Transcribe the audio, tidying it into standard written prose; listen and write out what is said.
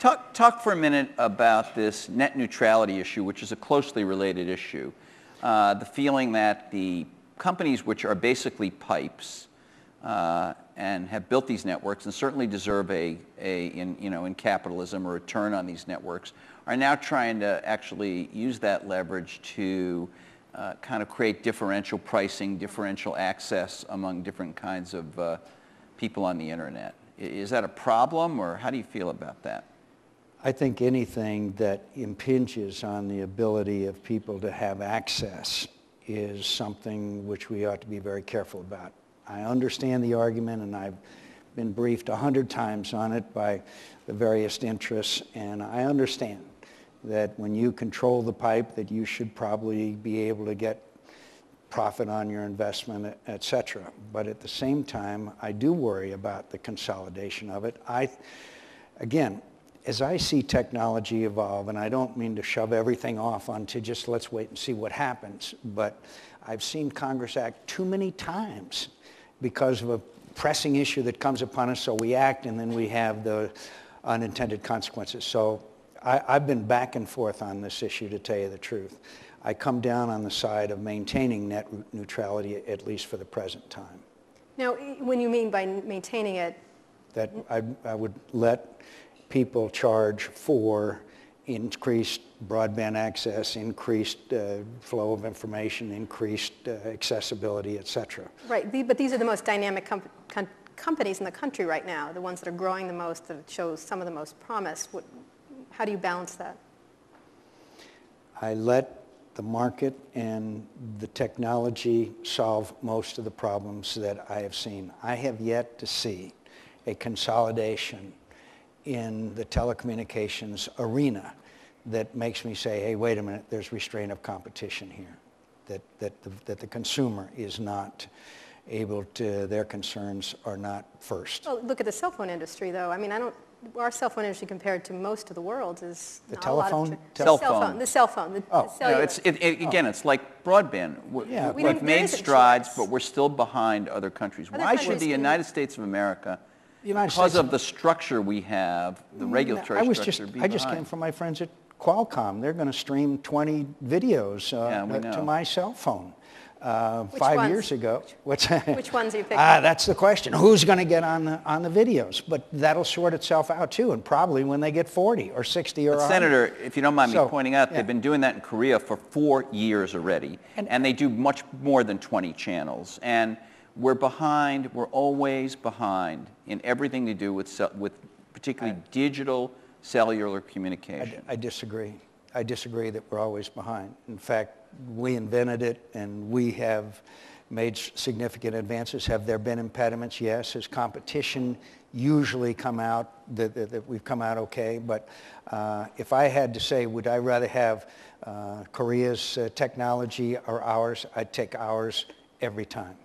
Talk for a minute about this net neutrality issue, which is a closely related issue. The feeling that the companies which are basically pipes and have built these networks and certainly deserve in capitalism a return on these networks are now trying to actually use that leverage to kind of create differential pricing, differential access among different kinds of people on the internet. Is that a problem, or how do you feel about that? I think anything that impinges on the ability of people to have access is something which we ought to be very careful about. I understand the argument, and I've been briefed 100 times on it by the various interests, and I understand that when you control the pipe that you should probably be able to get profit on your investment, et cetera. But at the same time, I do worry about the consolidation of it. Again, as I see technology evolve, and I don't mean to shove everything off onto just let's wait and see what happens, but I've seen Congress act too many times because of a pressing issue that comes upon us, so we act and then we have the unintended consequences. So I've been back and forth on this issue, to tell you the truth. I come down on the side of maintaining net neutrality, at least for the present time. Now, when you mean by maintaining it? That I would let people charge for increased broadband access, increased flow of information, increased accessibility, et cetera. Right, but these are the most dynamic companies in the country right now, the ones that are growing the most, that show some of the most promise. How do you balance that? I let the market and the technology solve most of the problems that I have seen. I have yet to see a consolidation in the telecommunications arena that makes me say, hey, wait a minute, there's restraint of competition here, that the consumer is not able to, their concerns are not first. Well, look at the cell phone industry, though. I mean, our cell phone industry compared to most of the world's is the not telephone? A lot of the cell phone. Again, it's like broadband. Yeah, We've made strides, but we're still behind other countries. Why should the United States of America, because of the structure we have, the regulatory structure, be behind? I just came from my friends at Qualcomm. They're going to stream 20 videos to my cell phone. 5 years ago. Which ones are you picking? That's the question. Who's going to get on the videos? But that'll sort itself out too, and probably when they get 40 or 60 or 100. Senator, if you don't mind me pointing out, they've been doing that in Korea for 4 years already, and they do much more than 20 channels. And we're behind. We're always behind in everything to do with particularly digital cellular communication. I disagree. I disagree that we're always behind. In fact, we invented it, and we have made significant advances. Have there been impediments? Yes. Has competition usually come out that we've come out okay? But if I had to say, would I rather have Korea's technology or ours, I'd take ours every time.